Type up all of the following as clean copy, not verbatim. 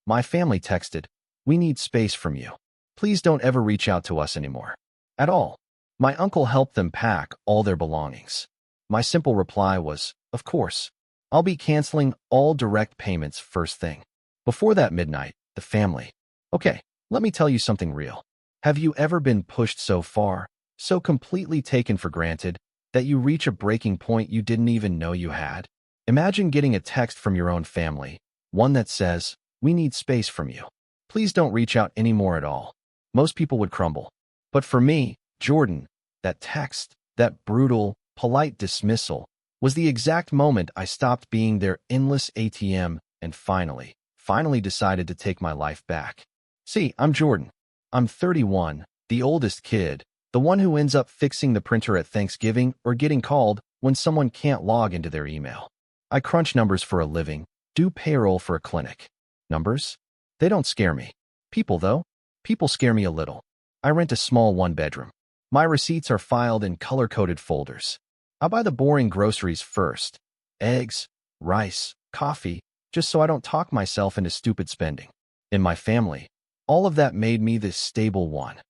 My family texted, "We need space from you. Please don't ever reach out to us anymore." At all. My uncle helped them pack all their belongings. My simple reply was, "Of course. I'll be canceling all direct payments first thing." Before that midnight, the family. Okay, let me tell you something real. Have you ever been pushed so far, so completely taken for granted, that you reach a breaking point you didn't even know you had? Imagine getting a text from your own family, one that says, "We need space from you. Please don't reach out anymore at all." Most people would crumble. But for me, Jordan, that text, that brutal, polite dismissal, was the exact moment I stopped being their endless ATM and finally decided to take my life back. See, I'm Jordan. I'm 31, the oldest kid, the one who ends up fixing the printer at Thanksgiving or getting called when someone can't log into their email. I crunch numbers for a living, do payroll for a clinic. Numbers? They don't scare me. People, though? People scare me a little. I rent a small one-bedroom. My receipts are filed in color-coded folders. I buy the boring groceries first. Eggs, rice, coffee, just so I don't talk myself into stupid spending. In my family, all of that made me this stable one.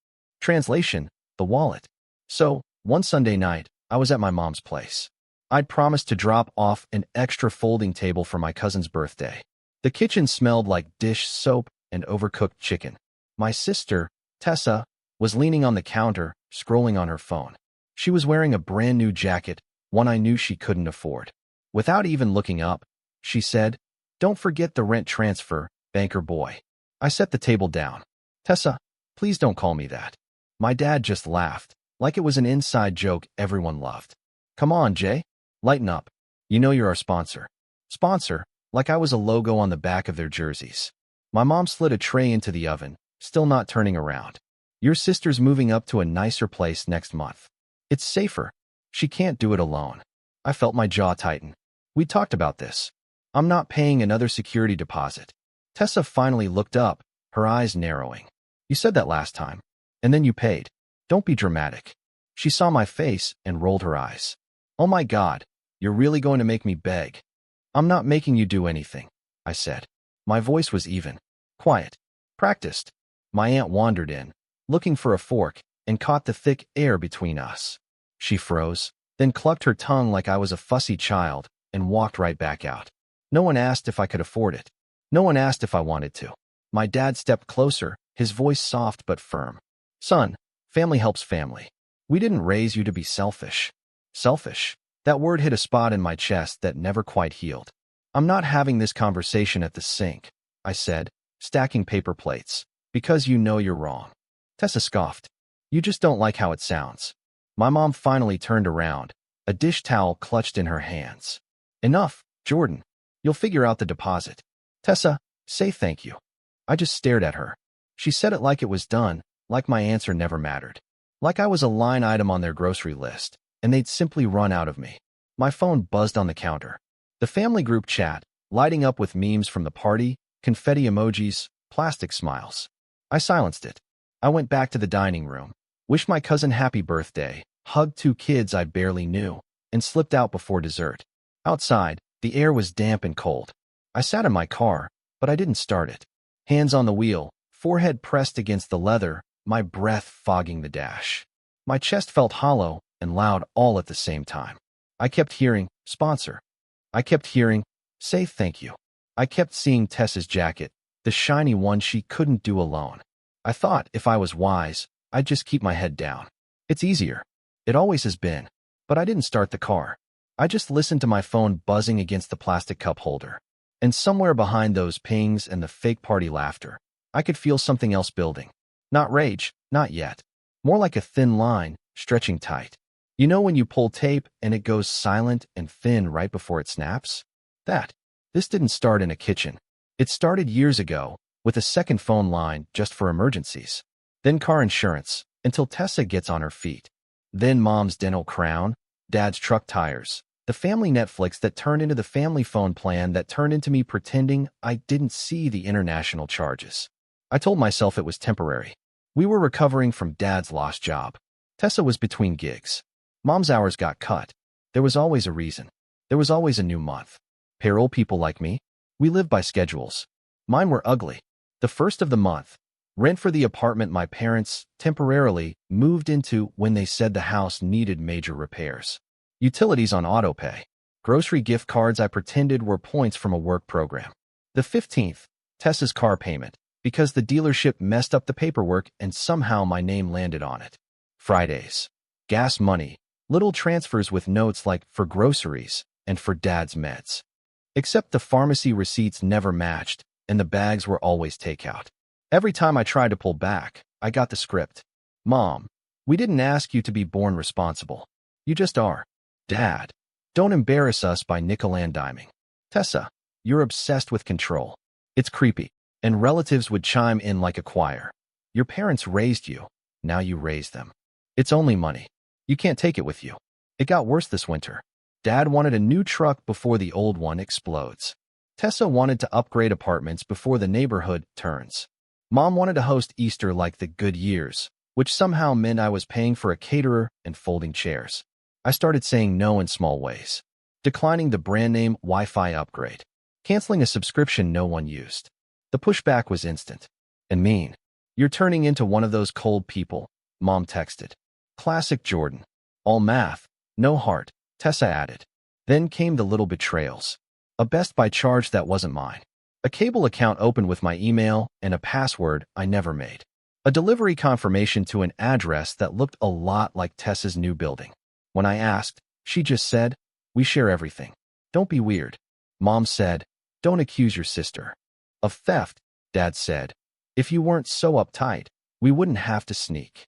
Translation, the wallet. So, one Sunday night, I was at my mom's place. I'd promised to drop off an extra folding table for my cousin's birthday. The kitchen smelled like dish soap and overcooked chicken. My sister, Tessa, was leaning on the counter, scrolling on her phone. She was wearing a brand new jacket, one I knew she couldn't afford. Without even looking up, she said, "Don't forget the rent transfer, banker boy." I set the table down. "Tessa, please don't call me that." My dad just laughed, like it was an inside joke everyone loved. "Come on, Jay. Lighten up. You know you're our sponsor." Sponsor, like I was a logo on the back of their jerseys. My mom slid a tray into the oven, still not turning around. "Your sister's moving up to a nicer place next month. It's safer. She can't do it alone." I felt my jaw tighten. We talked about this. I'm not paying another security deposit. Tessa finally looked up, her eyes narrowing. "You said that last time. And then you paid. Don't be dramatic." She saw my face and rolled her eyes. "Oh my God, you're really going to make me beg?" "I'm not making you do anything," I said. My voice was even, quiet, practiced. My aunt wandered in, looking for a fork, and caught the thick air between us. She froze, then clucked her tongue like I was a fussy child, and walked right back out. No one asked if I could afford it. No one asked if I wanted to. My dad stepped closer, his voice soft but firm. "Son, family helps family. We didn't raise you to be selfish." Selfish? That word hit a spot in my chest that never quite healed. "I'm not having this conversation at the sink," I said, stacking paper plates, "because you know you're wrong." Tessa scoffed. "You just don't like how it sounds." My mom finally turned around, a dish towel clutched in her hands. "Enough, Jordan. You'll figure out the deposit. Tessa, say thank you." I just stared at her. She said it like it was done, like my answer never mattered. Like I was a line item on their grocery list, and they'd simply run out of me. My phone buzzed on the counter. The family group chat, lighting up with memes from the party, confetti emojis, plastic smiles. I silenced it. I went back to the dining room, wished my cousin happy birthday, hugged two kids I barely knew, and slipped out before dessert. Outside, the air was damp and cold. I sat in my car, but I didn't start it. Hands on the wheel, forehead pressed against the leather, my breath fogging the dash. My chest felt hollow and loud all at the same time. I kept hearing, "Sponsor." I kept hearing, "Say thank you." I kept seeing Tessa's jacket, the shiny one she couldn't do alone. I thought if I was wise, I'd just keep my head down. It's easier. It always has been. But I didn't start the car. I just listened to my phone buzzing against the plastic cup holder. And somewhere behind those pings and the fake party laughter, I could feel something else building. Not rage, not yet. More like a thin line, stretching tight. You know when you pull tape and it goes silent and thin right before it snaps? That. This didn't start in a kitchen. It started years ago, with a second phone line just for emergencies. Then car insurance, until Tessa gets on her feet. Then mom's dental crown, dad's truck tires, the family Netflix that turned into the family phone plan that turned into me pretending I didn't see the international charges. I told myself it was temporary. We were recovering from dad's lost job. Tessa was between gigs. Mom's hours got cut. There was always a reason. There was always a new month. Payroll people like me, we live by schedules. Mine were ugly. The first of the month. Rent for the apartment my parents temporarily moved into when they said the house needed major repairs. Utilities on autopay. Grocery gift cards I pretended were points from a work program. The 15th. Tessa's car payment, because the dealership messed up the paperwork and somehow my name landed on it. Fridays. Gas money. Little transfers with notes like for groceries and for Dad's meds. Except the pharmacy receipts never matched, and the bags were always takeout. Every time I tried to pull back, I got the script. Mom, we didn't ask you to be born responsible. You just are. Dad, don't embarrass us by nickel-and-diming. Tessa, you're obsessed with control. It's creepy, and relatives would chime in like a choir. Your parents raised you, now you raise them. It's only money. You can't take it with you. It got worse this winter. Dad wanted a new truck before the old one explodes. Tessa wanted to upgrade apartments before the neighborhood turns. Mom wanted to host Easter like the good years, which somehow meant I was paying for a caterer and folding chairs. I started saying no in small ways. Declining the brand name Wi-Fi upgrade. Canceling a subscription no one used. The pushback was instant. And mean. You're turning into one of those cold people, Mom texted. Classic Jordan. All math, no heart, Tessa added. Then came the little betrayals. A Best Buy charge that wasn't mine. A cable account opened with my email and a password I never made. A delivery confirmation to an address that looked a lot like Tessa's new building. When I asked, she just said, "We share everything. Don't be weird." Mom said, "Don't accuse your sister." Of theft, Dad said, "If you weren't so uptight, we wouldn't have to sneak."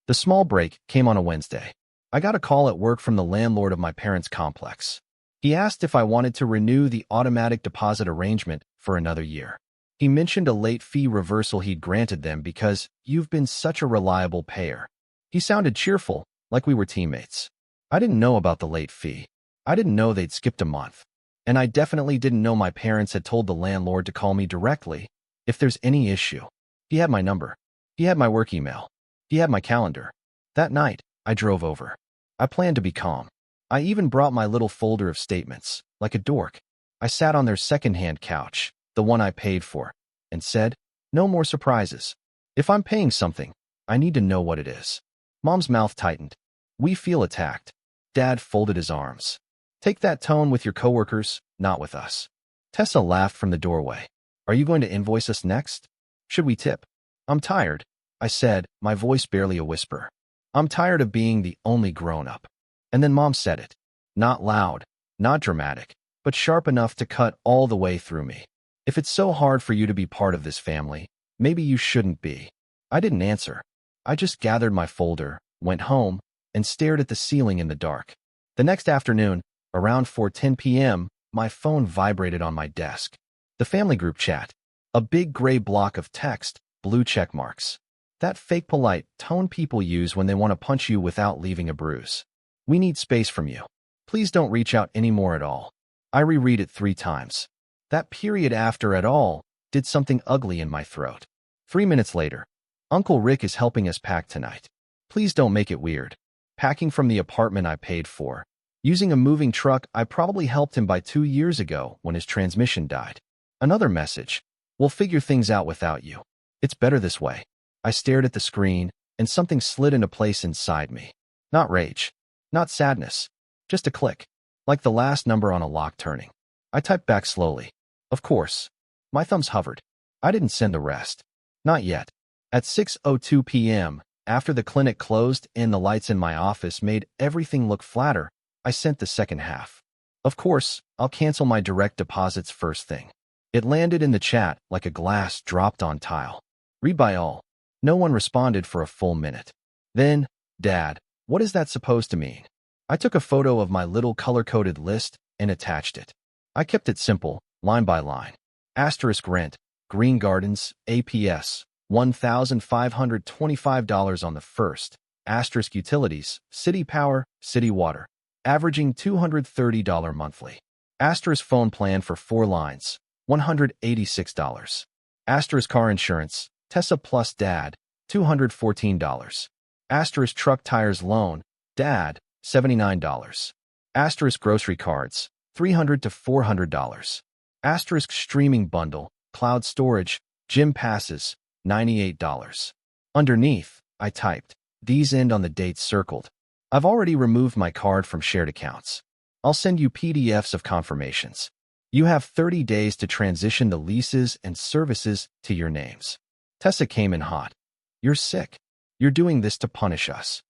The small break came on a Wednesday. I got a call at work from the landlord of my parents' complex. He asked if I wanted to renew the automatic deposit arrangement for another year. He mentioned a late fee reversal he'd granted them because you've been such a reliable payer. He sounded cheerful, like we were teammates. I didn't know about the late fee. I didn't know they'd skipped a month. And I definitely didn't know my parents had told the landlord to call me directly if there's any issue. He had my number. He had my work email. He had my calendar. That night, I drove over. I planned to be calm. I even brought my little folder of statements, like a dork. I sat on their second-hand couch, the one I paid for, and said, "No more surprises. If I'm paying something, I need to know what it is." Mom's mouth tightened. "We feel attacked." Dad folded his arms. "Take that tone with your coworkers, not with us." Tessa laughed from the doorway. "Are you going to invoice us next? Should we tip?" "I'm tired," I said, my voice barely a whisper. "I'm tired of being the only grown-up." And then Mom said it. Not loud, not dramatic, but sharp enough to cut all the way through me. "If it's so hard for you to be part of this family, maybe you shouldn't be." I didn't answer. I just gathered my folder, went home, and stared at the ceiling in the dark. The next afternoon, around 4:10 p.m., my phone vibrated on my desk. The family group chat. A big gray block of text, blue check marks. That fake polite tone people use when they want to punch you without leaving a bruise. "We need space from you. Please don't reach out anymore at all." I reread it 3 times. That period after "at all" did something ugly in my throat. 3 minutes later. "Uncle Rick is helping us pack tonight. Please don't make it weird." Packing from the apartment I paid for. Using a moving truck I probably helped him buy 2 years ago when his transmission died. Another message. "We'll figure things out without you. It's better this way." I stared at the screen, and something slid into place inside me. Not rage. Not sadness. Just a click. Like the last number on a lock turning. I typed back slowly. "Of course." My thumbs hovered. I didn't send the rest. Not yet. At 6:02 p.m., after the clinic closed and the lights in my office made everything look flatter, I sent the second half. "Of course, I'll cancel my direct deposits first thing." It landed in the chat like a glass dropped on tile. Read by all. No one responded for a full minute. Then, "Dad, what is that supposed to mean?" I took a photo of my little color-coded list and attached it. I kept it simple, line by line. Asterisk rent, Green Gardens, APS, $1,525 on the first. Asterisk utilities, city power, city water, averaging $230 monthly. Asterisk phone plan for 4 lines, $186. Asterisk car insurance, Tessa plus Dad, $214. Asterisk truck tires loan, Dad, $79. Asterisk grocery cards, $300 to $400. Asterisk streaming bundle, cloud storage, gym passes, $98. Underneath, I typed, these end on the dates circled. I've already removed my card from shared accounts. I'll send you PDFs of confirmations. You have 30 days to transition the leases and services to your names. Tessa came in hot. You're sick. You're doing this to punish us.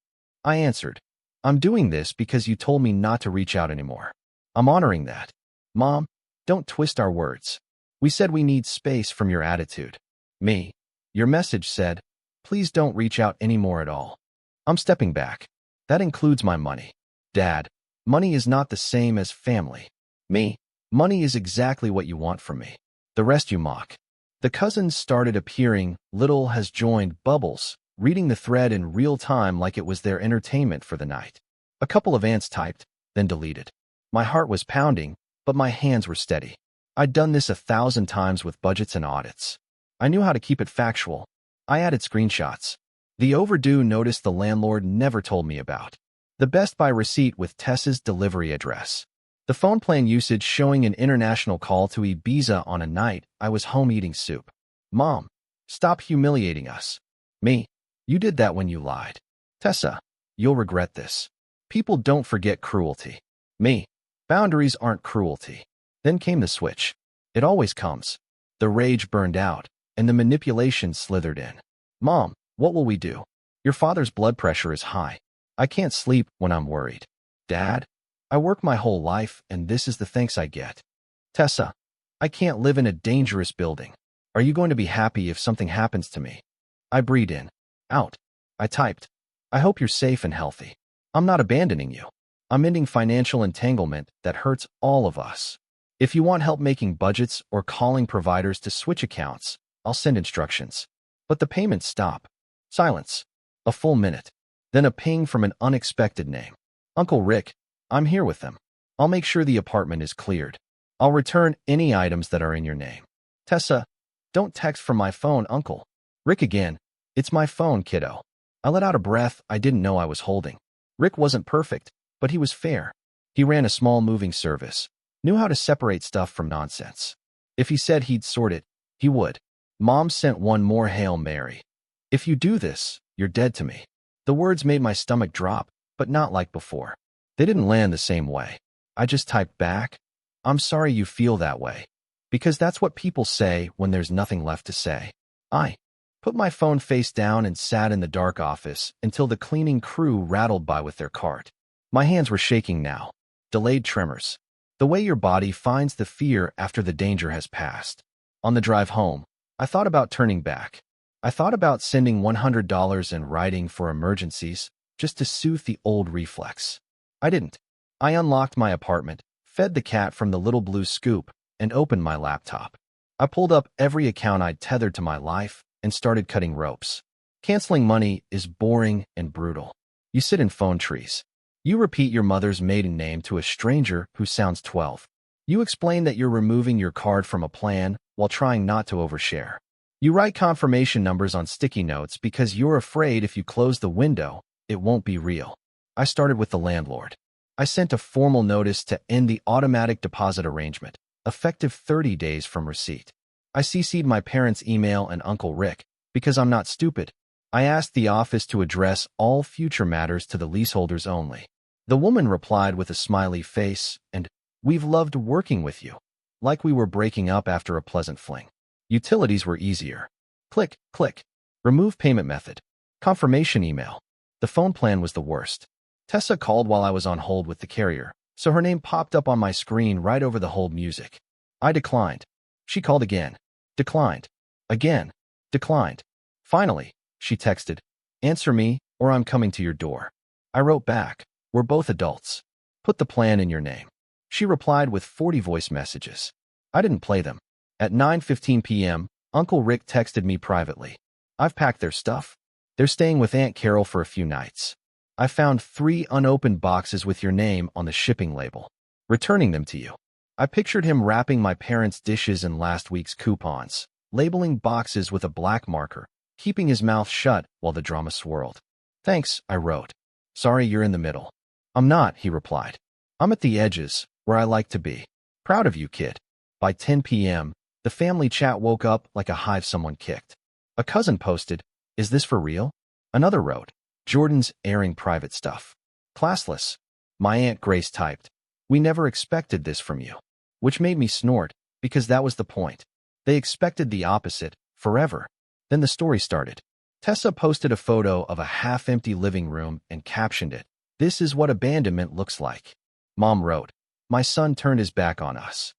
I answered, I'm doing this because you told me not to reach out anymore. I'm honoring that. Mom, don't twist our words. We said we need space from your attitude. Me. Your message said, please don't reach out anymore at all. I'm stepping back. That includes my money. Dad, money is not the same as family. Me. Money is exactly what you want from me. The rest you mock. The cousins started appearing. Little has joined Bubbles, reading the thread in real time like it was their entertainment for the night. A couple of aunts typed, then deleted. My heart was pounding, but my hands were steady. I'd done this 1,000 times with budgets and audits. I knew how to keep it factual. I added screenshots. The overdue notice the landlord never told me about. The Best Buy receipt with Tessa's delivery address. The phone plan usage showing an international call to Ibiza on a night I was home eating soup. Mom, stop humiliating us. Me, you did that when you lied. Tessa, you'll regret this. People don't forget cruelty. Me, boundaries aren't cruelty. Then came the switch. It always comes. The rage burned out, and the manipulation slithered in. Mom, what will we do? Your father's blood pressure is high. I can't sleep when I'm worried. Dad, I work my whole life, and this is the thanks I get. Tessa, I can't live in a dangerous building. Are you going to be happy if something happens to me? I breathed in. Out. I typed. I hope you're safe and healthy. I'm not abandoning you. I'm ending financial entanglement that hurts all of us. If you want help making budgets or calling providers to switch accounts, I'll send instructions. But the payments stop. Silence. A full minute. Then a ping from an unexpected name. Uncle Rick, I'm here with them. I'll make sure the apartment is cleared. I'll return any items that are in your name. Tessa, don't text from my phone, Uncle. Rick again. It's my phone, kiddo. I let out a breath I didn't know I was holding. Rick wasn't perfect, but he was fair. He ran a small moving service, knew how to separate stuff from nonsense. If he said he'd sort it, he would. Mom sent one more Hail Mary. If you do this, you're dead to me. The words made my stomach drop, but not like before. They didn't land the same way. I just typed back, I'm sorry you feel that way. Because that's what people say when there's nothing left to say. I put my phone face down and sat in the dark office until the cleaning crew rattled by with their cart. My hands were shaking now. Delayed tremors. The way your body finds the fear after the danger has passed. On the drive home, I thought about turning back. I thought about sending $100 in writing for emergencies just to soothe the old reflex. I didn't. I unlocked my apartment, fed the cat from the little blue scoop, and opened my laptop. I pulled up every account I'd tethered to my life and started cutting ropes. Canceling money is boring and brutal. You sit in phone trees. You repeat your mother's maiden name to a stranger who sounds 12. You explain that you're removing your card from a plan while trying not to overshare. You write confirmation numbers on sticky notes because you're afraid if you close the window, it won't be real. I started with the landlord. I sent a formal notice to end the automatic deposit arrangement, effective 30 days from receipt. I CC'd my parents' email and Uncle Rick, because I'm not stupid. I asked the office to address all future matters to the leaseholders only. The woman replied with a smiley face, and, we've loved working with you. Like we were breaking up after a pleasant fling. Utilities were easier. Click, click. Remove payment method. Confirmation email. The phone plan was the worst. Tessa called while I was on hold with the carrier, so her name popped up on my screen right over the hold music. I declined. She called again. Declined. Again. Declined. Finally, she texted, answer me, or I'm coming to your door. I wrote back, we're both adults. Put the plan in your name. She replied with 40 voice messages. I didn't play them. At 9:15 p.m., Uncle Rick texted me privately. I've packed their stuff. They're staying with Aunt Carol for a few nights. I found 3 unopened boxes with your name on the shipping label. Returning them to you. I pictured him wrapping my parents' dishes in last week's coupons, labeling boxes with a black marker, keeping his mouth shut while the drama swirled. Thanks, I wrote. Sorry you're in the middle. I'm not, he replied. I'm at the edges, where I like to be. Proud of you, kid. By 10 p.m., The family chat woke up like a hive someone kicked. A cousin posted, "Is this for real?" Another wrote, "Jordan's airing private stuff." Classless. My Aunt Grace typed, "We never expected this from you." Which made me snort, because that was the point. They expected the opposite, forever. Then the story started. Tessa posted a photo of a half-empty living room and captioned it, "This is what abandonment looks like." Mom wrote, "My son turned his back on us."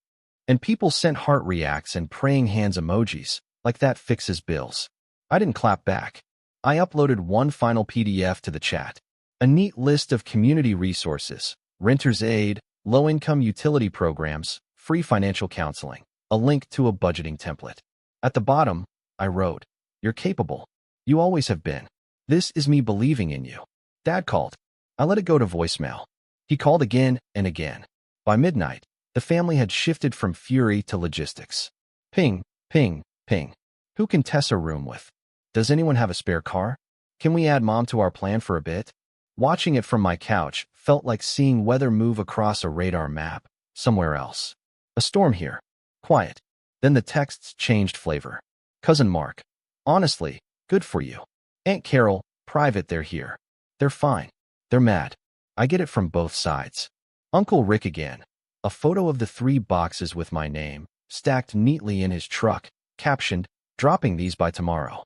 And people sent heart reacts and praying hands emojis, like that fixes bills. I didn't clap back. I uploaded one final PDF to the chat. A neat list of community resources, renter's aid, low-income utility programs, free financial counseling, a link to a budgeting template. At the bottom, I wrote, "You're capable. You always have been. This is me believing in you." Dad called. I let it go to voicemail. He called again and again. By midnight, the family had shifted from fury to logistics. Ping, ping, ping. Who can Tessa room with? Does anyone have a spare car? Can we add Mom to our plan for a bit? Watching it from my couch felt like seeing weather move across a radar map, somewhere else. A storm here. Quiet. Then the texts changed flavor. Cousin Mark. Honestly, good for you. Aunt Carol, private, they're here. They're fine. They're mad. I get it from both sides. Uncle Rick again. A photo of the 3 boxes with my name, stacked neatly in his truck, captioned, "Dropping these by tomorrow."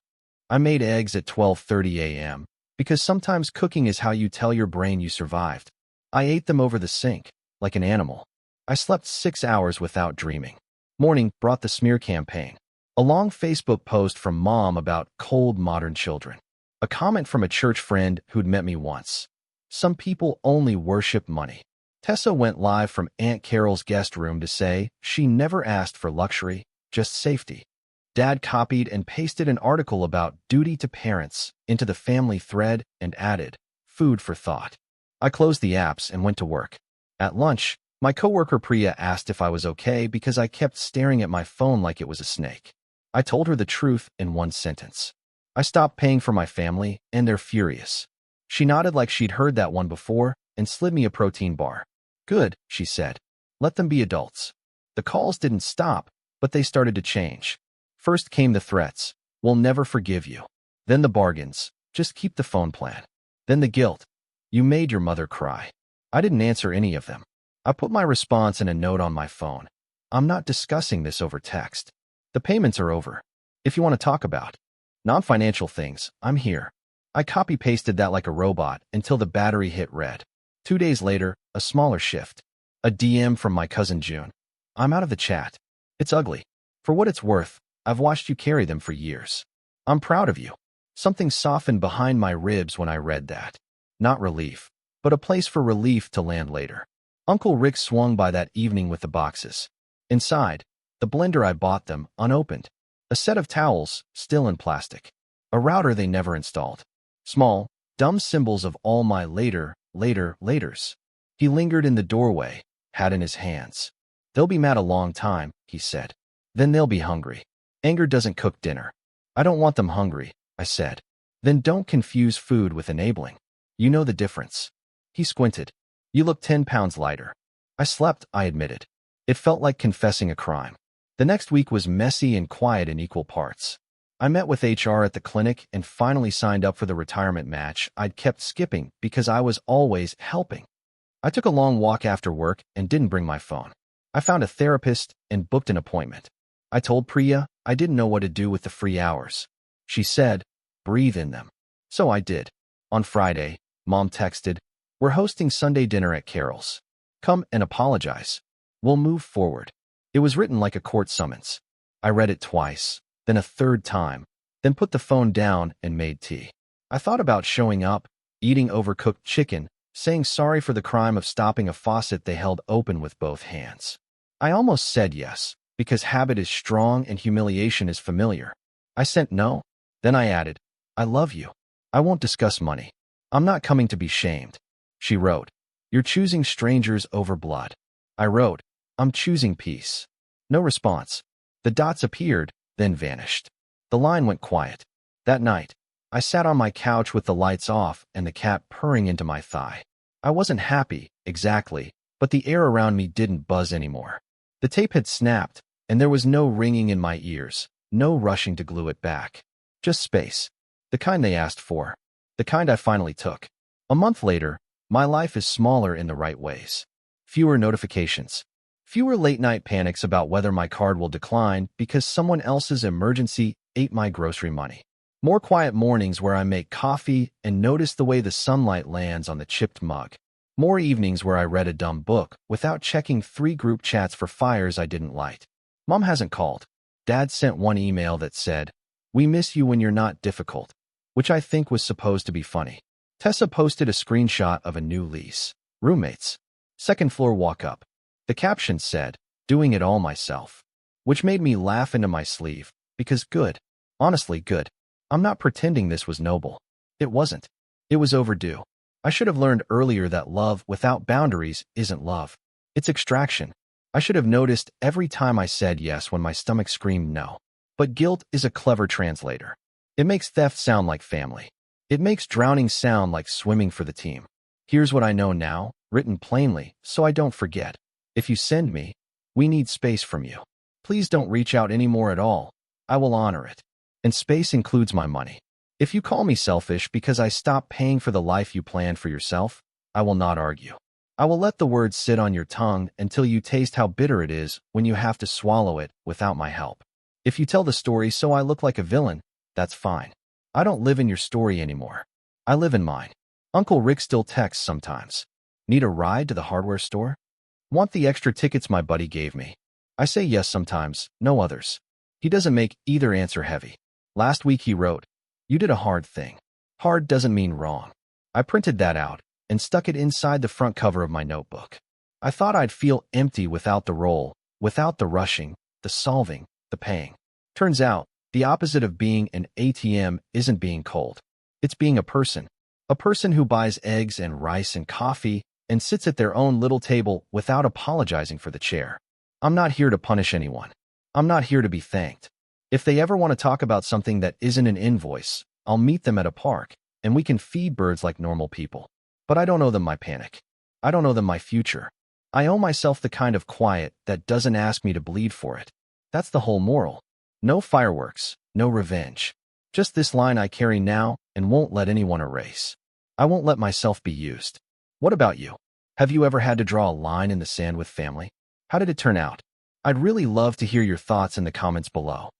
I made eggs at 12:30 a.m., because sometimes cooking is how you tell your brain you survived. I ate them over the sink, like an animal. I slept 6 hours without dreaming. Morning brought the smear campaign. A long Facebook post from Mom about cold modern children. A comment from a church friend who'd met me once. Some people only worship money. Tessa went live from Aunt Carol's guest room to say she never asked for luxury, just safety. Dad copied and pasted an article about duty to parents into the family thread and added, "Food for thought." I closed the apps and went to work. At lunch, my coworker Priya asked if I was okay because I kept staring at my phone like it was a snake. I told her the truth in one sentence. I stopped paying for my family, and they're furious. She nodded like she'd heard that one before and slid me a protein bar. "Good," she said. "Let them be adults." The calls didn't stop, but they started to change. First came the threats, "We'll never forgive you." Then the bargains, "Just keep the phone plan." Then the guilt, "You made your mother cry." I didn't answer any of them. I put my response in a note on my phone. "I'm not discussing this over text. The payments are over. If you want to talk about non-financial things, I'm here." I copy-pasted that like a robot until the battery hit red. 2 days later, a smaller shift. A DM from my cousin June. "I'm out of the chat. It's ugly. For what it's worth, I've watched you carry them for years. I'm proud of you." Something softened behind my ribs when I read that. Not relief, but a place for relief to land later. Uncle Rick swung by that evening with the boxes. Inside, the blender I bought them, unopened. A set of towels, still in plastic. A router they never installed. Small, dumb symbols of all my laters. He lingered in the doorway, hat in his hands. "They'll be mad a long time," he said. "Then they'll be hungry. Anger doesn't cook dinner." "I don't want them hungry," I said. "Then don't confuse food with enabling. You know the difference." He squinted. "You look 10 pounds lighter." I slept, I admitted. It felt like confessing a crime. The next week was messy and quiet in equal parts. I met with HR at the clinic and finally signed up for the retirement match I'd kept skipping because I was always helping. I took a long walk after work and didn't bring my phone. I found a therapist and booked an appointment. I told Priya I didn't know what to do with the free hours. She said, "Breathe in them." So I did. On Friday, Mom texted, "We're hosting Sunday dinner at Carol's. Come and apologize. We'll move forward." It was written like a court summons. I read it twice, then a third time, then put the phone down and made tea. I thought about showing up, eating overcooked chicken, saying sorry for the crime of stopping a faucet they held open with both hands. I almost said yes, because habit is strong and humiliation is familiar. I sent no. Then I added, "I love you. I won't discuss money. I'm not coming to be shamed." She wrote, "You're choosing strangers over blood." I wrote, "I'm choosing peace." No response. The dots appeared, then vanished. The line went quiet. That night, I sat on my couch with the lights off and the cat purring into my thigh. I wasn't happy, exactly, but the air around me didn't buzz anymore. The tape had snapped, And there was no ringing in my ears, no rushing to glue it back. Just space. The kind they asked for. The kind I finally took. A month later, my life is smaller in the right ways. Fewer notifications. Fewer late-night panics about whether my card will decline because someone else's emergency ate my grocery money. More quiet mornings where I make coffee and notice the way the sunlight lands on the chipped mug. More evenings where I read a dumb book without checking 3 group chats for fires I didn't light. Mom hasn't called. Dad sent one email that said, "We miss you when you're not difficult," which I think was supposed to be funny. Tessa posted a screenshot of a new lease. Roommates. Second floor walk up. The caption said, "Doing it all myself," which made me laugh into my sleeve, because good. Honestly good. I'm not pretending this was noble. It wasn't. It was overdue. I should have learned earlier that love without boundaries isn't love. It's extraction. I should have noticed every time I said yes when my stomach screamed no. But guilt is a clever translator. It makes theft sound like family. It makes drowning sound like swimming for the team. Here's what I know now, written plainly, so I don't forget. If you send me, we need space from you. Please don't reach out anymore at all. I will honor it. And space includes my money. If you call me selfish because I stopped paying for the life you planned for yourself, I will not argue. I will let the words sit on your tongue until you taste how bitter it is when you have to swallow it without my help. If you tell the story so I look like a villain, that's fine. I don't live in your story anymore. I live in mine. Uncle Rick still texts sometimes. Need a ride to the hardware store? Want the extra tickets my buddy gave me? I say yes sometimes, no others. He doesn't make either answer heavy. Last week he wrote, "You did a hard thing." Hard doesn't mean wrong. I printed that out and stuck it inside the front cover of my notebook. I thought I'd feel empty without the roll, without the rushing, the solving, the paying. Turns out, the opposite of being an ATM isn't being cold. It's being a person. A person who buys eggs and rice and coffee and sits at their own little table without apologizing for the chair. I'm not here to punish anyone. I'm not here to be thanked. If they ever want to talk about something that isn't an invoice, I'll meet them at a park, and we can feed birds like normal people. But I don't owe them my panic. I don't owe them my future. I owe myself the kind of quiet that doesn't ask me to bleed for it. That's the whole moral. No fireworks, no revenge. Just this line I carry now and won't let anyone erase. I won't let myself be used. What about you? Have you ever had to draw a line in the sand with family? How did it turn out? I'd really love to hear your thoughts in the comments below.